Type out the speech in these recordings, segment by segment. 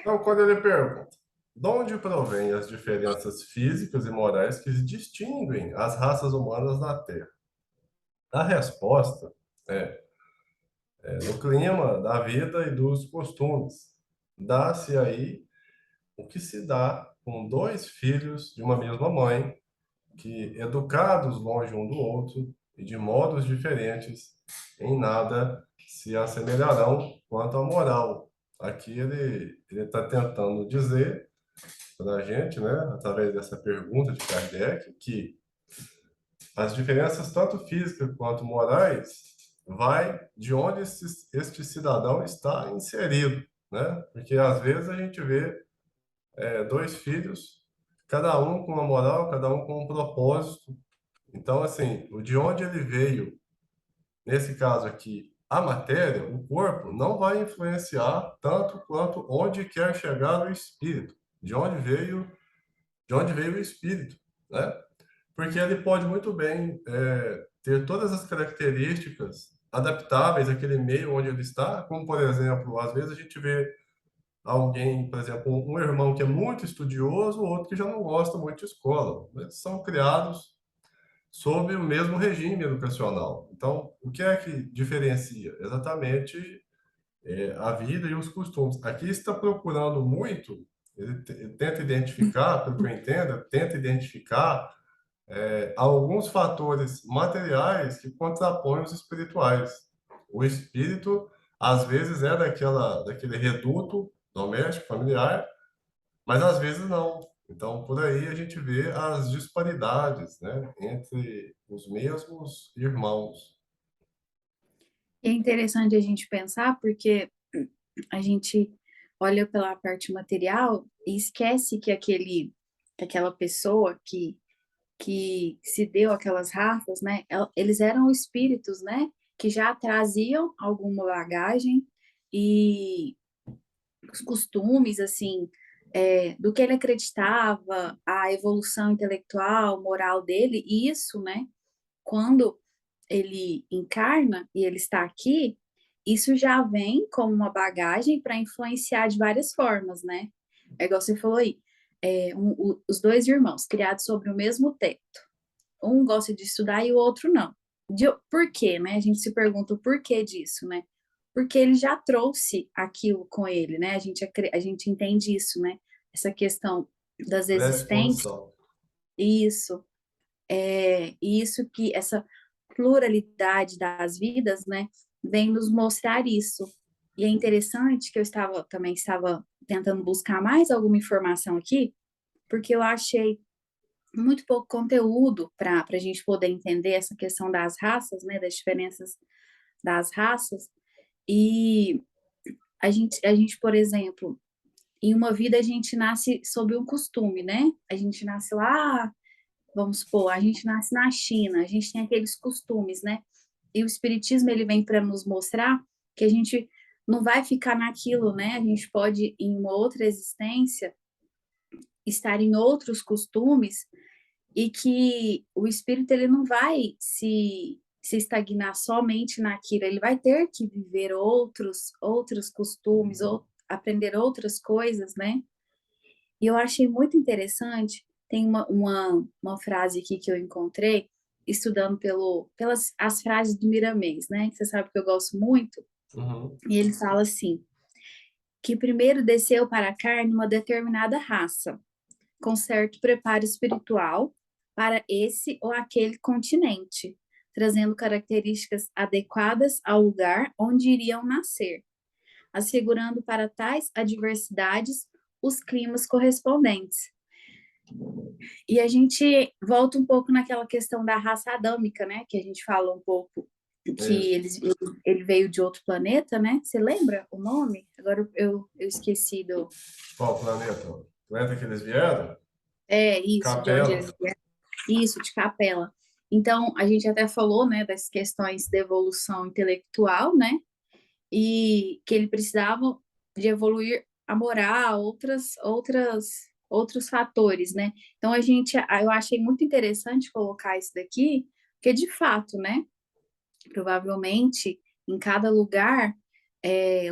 Então, quando ele pergunta, de onde provêm as diferenças físicas e morais que distinguem as raças humanas na Terra? A resposta é no clima da vida e dos costumes. Dá-se aí o que se dá com dois filhos de uma mesma mãe, que, educados longe um do outro e de modos diferentes, em nada se assemelharão quanto à moral. Aqui ele está tentando dizer para a gente, né, através dessa pergunta de Kardec, que as diferenças tanto físicas quanto morais vai de onde este cidadão está inserido, né? Porque às vezes a gente vê dois filhos, cada um com uma moral, cada um com um propósito. Então, assim, o de onde ele veio, nesse caso aqui, a matéria, o corpo, não vai influenciar tanto quanto onde quer chegar o espírito. De onde veio o espírito, né? Porque ele pode muito bem ter todas as características adaptáveis àquele meio onde ele está, como, por exemplo, às vezes a gente vê alguém, por exemplo, um irmão que é muito estudioso, outro que já não gosta muito de escola. Eles são criados sob o mesmo regime educacional. Então, o que é que diferencia? Exatamente a vida e os costumes. Aqui está procurando muito, ele tenta identificar, pelo que eu entendo, tenta identificar alguns fatores materiais que contrapõem os espirituais. O espírito, às vezes, é daquele reduto doméstico, familiar, mas às vezes não. Então, por aí a gente vê as disparidades, né, entre os mesmos irmãos. É interessante a gente pensar porque a gente olha pela parte material e esquece que aquela pessoa que se deu aquelas raças, né? Eles eram espíritos, né? Que já traziam alguma bagagem e os costumes, assim, do que ele acreditava, a evolução intelectual, moral dele, e isso, né? Quando ele encarna e ele está aqui, isso já vem como uma bagagem para influenciar de várias formas, né? É igual você falou aí, os dois irmãos criados sobre o mesmo teto. Um gosta de estudar e o outro não. Por quê, né? A gente se pergunta o porquê disso, né? Porque ele já trouxe aquilo com ele, né? A gente entende isso, né? Essa questão das existências, Predisposição. isso, e isso que essa pluralidade das vidas, né, vem nos mostrar isso. E é interessante que também estava tentando buscar mais alguma informação aqui, porque eu achei muito pouco conteúdo para a gente poder entender essa questão das raças, né, das diferenças das raças. E por exemplo, em uma vida a gente nasce sob um costume, né? A gente nasce lá, vamos supor, a gente nasce na China, a gente tem aqueles costumes, né? E o espiritismo ele vem para nos mostrar que a gente não vai ficar naquilo, né? A gente pode em uma outra existência estar em outros costumes e que o espírito ele não vai se estagnar somente naquilo, ele vai ter que viver outros costumes, ou aprender outras coisas, né? E eu achei muito interessante, tem uma frase aqui que eu encontrei, estudando pelas as frases do Miramês, né? Que você sabe que eu gosto muito, Uhum. e ele fala assim, que primeiro desceu para a carne uma determinada raça, com certo preparo espiritual para esse ou aquele continente, trazendo características adequadas ao lugar onde iriam nascer, assegurando para tais adversidades os climas correspondentes. E a gente volta um pouco naquela questão da raça adâmica, né? Que a gente fala um pouco que Isso. ele veio de outro planeta, né? Você lembra o nome? Agora eu esqueci do. Qual planeta? O planeta que eles vieram? É isso, de onde Capela. eles vieram. Isso, de Capela. Então, a gente até falou, né, das questões de evolução intelectual, né? E que ele precisava de evoluir a moral, outros fatores, né? Então eu achei muito interessante colocar isso daqui, porque de fato, né? Provavelmente em cada lugar,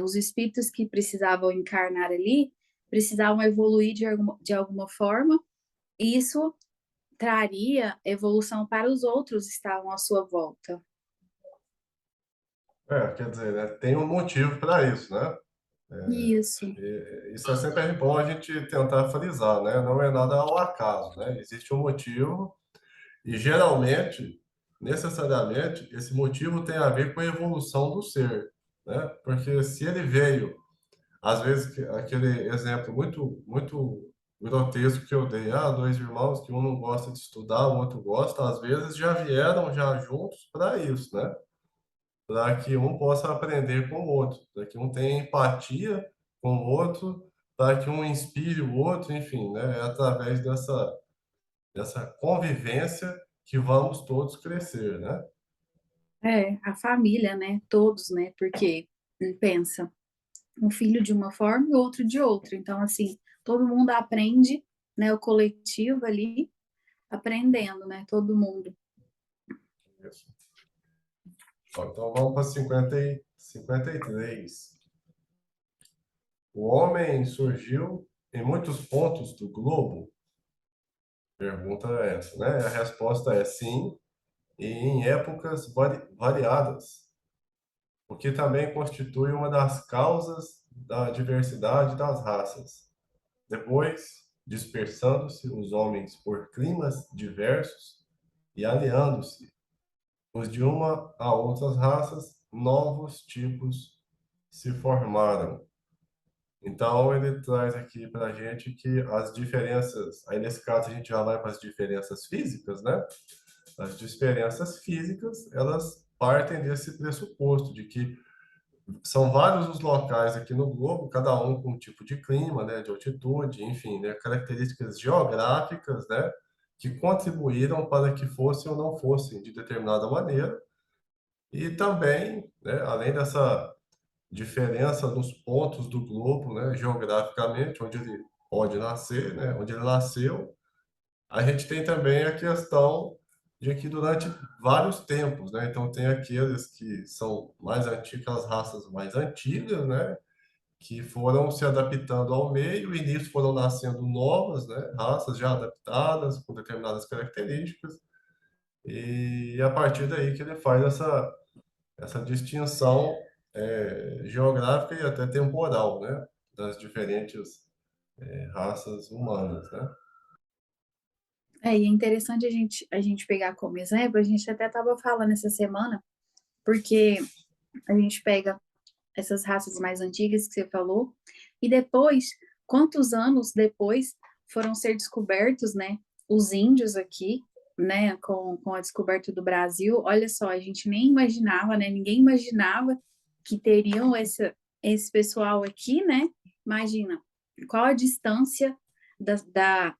os espíritos que precisavam encarnar ali precisavam evoluir de alguma forma, e isso traria evolução para os outros que estavam à sua volta. Quer dizer, né, tem um motivo para isso, né? Isso, Isso é sempre bom a gente tentar frisar, né? Não é nada ao acaso, né? Existe um motivo e geralmente, necessariamente, esse motivo tem a ver com a evolução do ser, né? Porque se ele veio, às vezes aquele exemplo muito grotesco que eu dei, dois irmãos que um não gosta de estudar, o outro gosta, às vezes já vieram já juntos para isso, né? Para que um possa aprender com o outro, para que um tenha empatia com o outro, para que um inspire o outro, enfim, né? É através dessa convivência que vamos todos crescer, né? a família, né? Todos, né? Porque pensa, um filho de uma forma e outro de outra. Então, assim, todo mundo aprende, né? O coletivo ali aprendendo, né? Todo mundo. Isso. Bom, então vamos para 53. O homem surgiu em muitos pontos do globo? Pergunta é essa, né? A resposta é sim, e em épocas variadas, o que também constitui uma das causas da diversidade das raças. Depois, dispersando-se os homens por climas diversos e aliando-se os de uma a outras raças, novos tipos se formaram. Então, ele traz aqui para a gente que as diferenças, aí nesse caso a gente já vai para as diferenças físicas, né? As diferenças físicas, elas partem desse pressuposto de que são vários os locais aqui no globo, cada um com um tipo de clima, né, de altitude, enfim, né, características geográficas, né, que contribuíram para que fossem ou não fossem de determinada maneira. E também, né, além dessa diferença nos pontos do globo, né, geograficamente, onde ele pode nascer, né, onde ele nasceu, a gente tem também a questão de que durante vários tempos, né? Então tem aqueles que são mais antigos, aquelas raças mais antigas, né? Que foram se adaptando ao meio e nisso foram nascendo novas, né? Raças já adaptadas com determinadas características e a partir daí que ele faz essa distinção geográfica e até temporal, né? Das diferentes raças humanas, né? E é interessante a gente pegar como exemplo, a gente até estava falando essa semana, porque a gente pega essas raças mais antigas que você falou, e depois, quantos anos depois foram ser descobertos, né, os índios aqui, né, com a descoberta do Brasil. Olha só, a gente nem imaginava, né, ninguém imaginava que teriam esse pessoal aqui, né? Imagina, qual a distância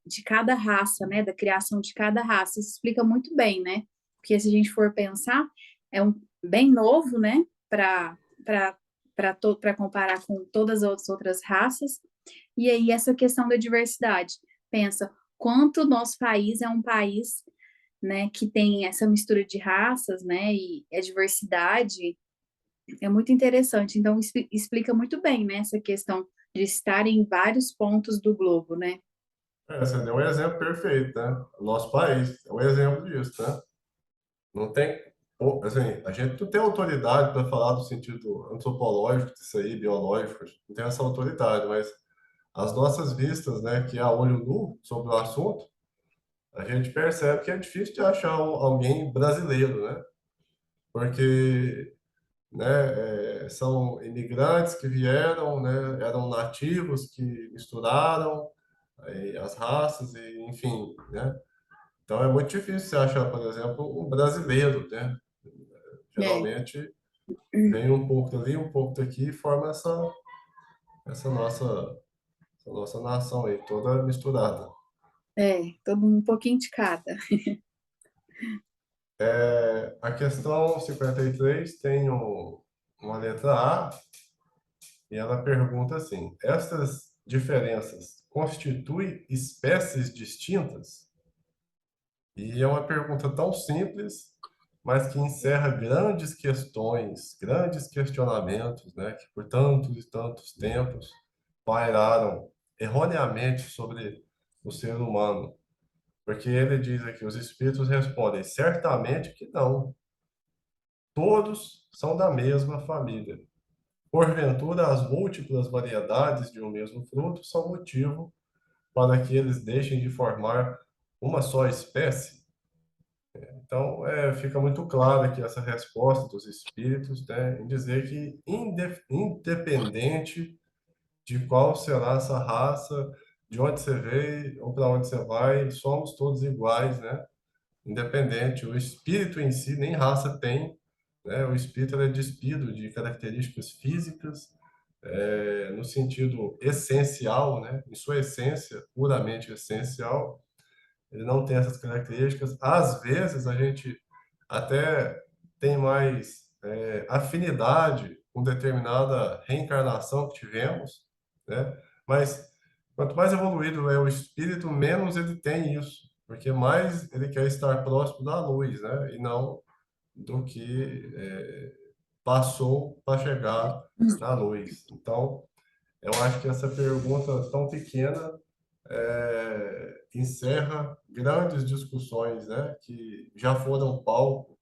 de cada raça, né, da criação de cada raça. Isso explica muito bem, né? Porque se a gente for pensar, é bem novo, né, para comparar com todas as outras raças. E aí essa questão da diversidade. Pensa quanto o nosso país é um país, né, que tem essa mistura de raças, né, e a diversidade é muito interessante. Então explica muito bem, né, essa questão de estar em vários pontos do globo, né? Você deu um exemplo perfeito, né? O nosso país é um exemplo disso, né? Não tem, assim, a gente não tem autoridade para falar do sentido antropológico disso aí, biológico, a gente não tem essa autoridade, mas as nossas vistas, né, que há olho nu sobre o assunto, a gente percebe que é difícil de achar alguém brasileiro, né? Porque, né, são imigrantes que vieram, né, eram nativos que misturaram as raças e, enfim, né? Então é muito difícil você achar, por exemplo, um brasileiro, né? É, Geralmente vem um pouco dali, um pouco daqui e forma essa nossa, essa nossa nação aí, toda misturada. todo um pouquinho de cada. A questão 53 tem uma letra A e ela pergunta assim: estas diferenças constituem espécies distintas? E é uma pergunta tão simples, mas que encerra grandes questões, grandes questionamentos, né, que por tantos e tantos tempos pairaram erroneamente sobre o ser humano, porque ele diz aqui, os espíritos respondem, certamente que não, todos são da mesma família. Porventura, as múltiplas variedades de um mesmo fruto são motivo para que eles deixem de formar uma só espécie? Então, fica muito claro aqui essa resposta dos espíritos, né, em dizer que, independente de qual será essa raça, de onde você veio ou para onde você vai, somos todos iguais, né? Independente. O espírito em si nem raça tem, né? O espírito ele é despido de características físicas, no sentido essencial, né? Em sua essência, puramente essencial, ele não tem essas características. Às vezes a gente até tem mais afinidade com determinada reencarnação que tivemos, né? Mas quanto mais evoluído é o espírito, menos ele tem isso, porque mais ele quer estar próximo da luz, né? E não do que passou para chegar na luz. Então, eu acho que essa pergunta tão pequena encerra grandes discussões, né, que já foram palco,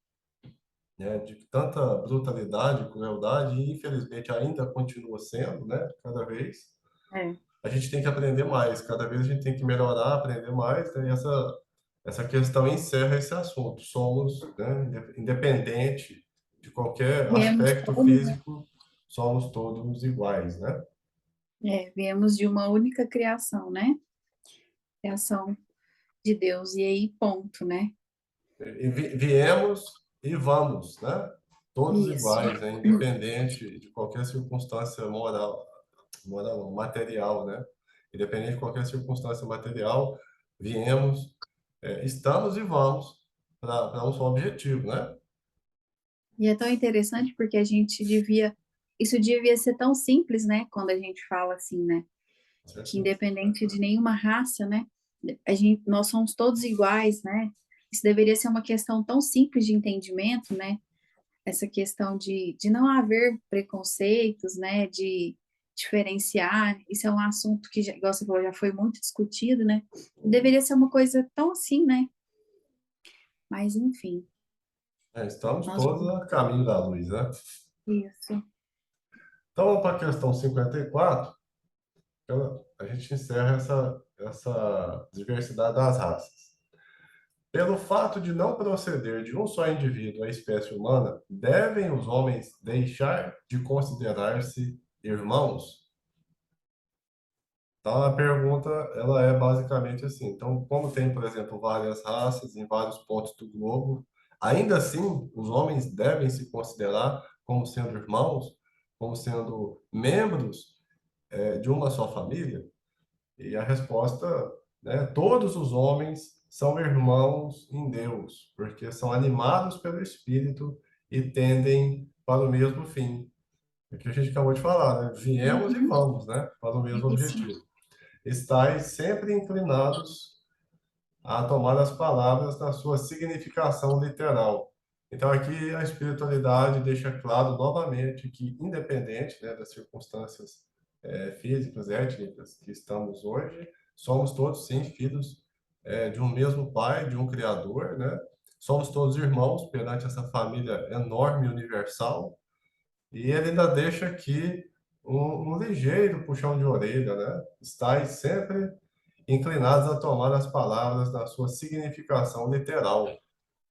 né, de tanta brutalidade, crueldade e infelizmente ainda continua sendo, né, cada vez. É. A gente tem que aprender mais, cada vez a gente tem que melhorar, aprender mais, né, e essa questão encerra esse assunto. Somos, né, independente de qualquer Viemos aspecto como, né? físico, somos todos iguais, né? Viemos de uma única criação, né? Criação de Deus, e aí ponto, né? E viemos e vamos, né? Todos Isso. iguais, né? Independente de qualquer circunstância moral, não, material, né? Independente de qualquer circunstância material, viemos, estamos e vamos para um só objetivo, né? E é tão interessante porque a gente devia, isso devia ser tão simples, né? Quando a gente fala assim, né? Com Que certeza. independente de nenhuma raça, né? Nós somos todos iguais, né? Isso deveria ser uma questão tão simples de entendimento, né? Essa questão de não haver preconceitos, né? De diferenciar. Isso é um assunto que, igual você falou, já foi muito discutido, né? Deveria ser uma coisa tão assim, né? Mas, enfim, Estamos nós todos vamos a caminho da luz, né? isso. Então, vamos para a questão 54. A gente encerra essa diversidade das raças. Pelo fato de não proceder de um só indivíduo à espécie humana, devem os homens deixar de considerar-se irmãos? Então, a pergunta, ela é basicamente assim. Então, como tem, por exemplo, várias raças em vários pontos do globo, ainda assim, os homens devem se considerar como sendo irmãos, como sendo membros, de uma só família? E a resposta, né, todos os homens são irmãos em Deus, porque são animados pelo Espírito e tendem para o mesmo fim. É o que a gente acabou de falar, né? Viemos e Uhum. vamos, né, para o mesmo Isso. objetivo. Estais sempre inclinados a tomar as palavras na sua significação literal. Então, aqui a espiritualidade deixa claro novamente que, independente, né, das circunstâncias físicas, étnicas que estamos hoje, somos todos, sim, filhos de um mesmo Pai, de um Criador, né? Somos todos irmãos perante essa família enorme e universal. E ele ainda deixa aqui um ligeiro puxão de orelha, né? Estais sempre inclinados a tomar as palavras na sua significação literal.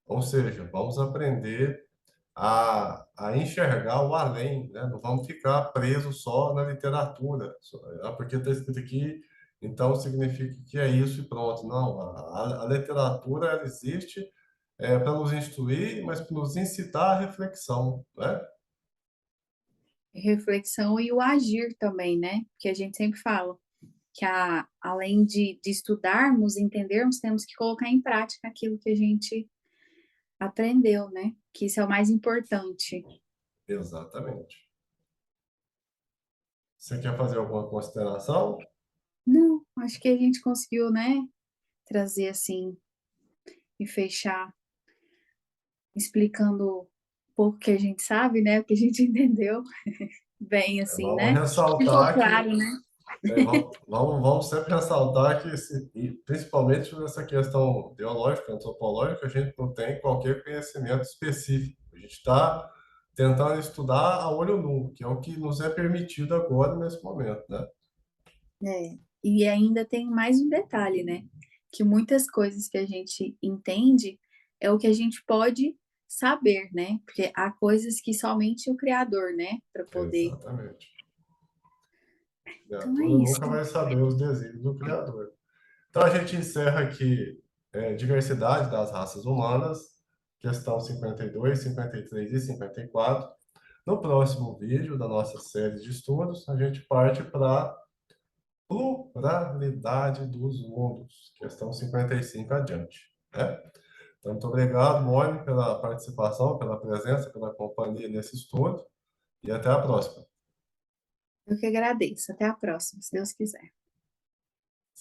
Ou seja, vamos aprender a enxergar o além, né? Não vamos ficar presos só na literatura, porque está escrito aqui, então significa que é isso e pronto. Não, a literatura ela existe para nos instruir, mas para nos incitar à reflexão, né? Reflexão e o agir também, né? Que a gente sempre fala que além de estudarmos, entendermos, temos que colocar em prática aquilo que a gente aprendeu, né? Que isso é o mais importante. Exatamente. Você quer fazer alguma consideração? Não, acho que a gente conseguiu, né? Trazer assim e fechar explicando um pouco que a gente sabe, né? O que a gente entendeu bem, assim, Vamos né? Ficou ressaltar que claro, né? vamos sempre ressaltar que, e principalmente nessa questão teológica, antropológica, a gente não tem qualquer conhecimento específico. A gente está tentando estudar a olho nu, que é o que nos é permitido agora nesse momento, né? É. E ainda tem mais um detalhe, né? Que muitas coisas que a gente entende é o que a gente pode saber, né? Porque há coisas que somente o Criador, né? Para poder. Exatamente. Então é Criatura isso. nunca vai saber os desígnios do Criador. Então a gente encerra aqui diversidade das raças humanas, questão 52, 53 e 54. No próximo vídeo da nossa série de estudos, a gente parte para pluralidade dos mundos, questão 55 adiante, né? Então, muito obrigado, Mônica, pela participação, pela presença, pela companhia nesse estudo e até a próxima. Eu que agradeço. Até a próxima, se Deus quiser.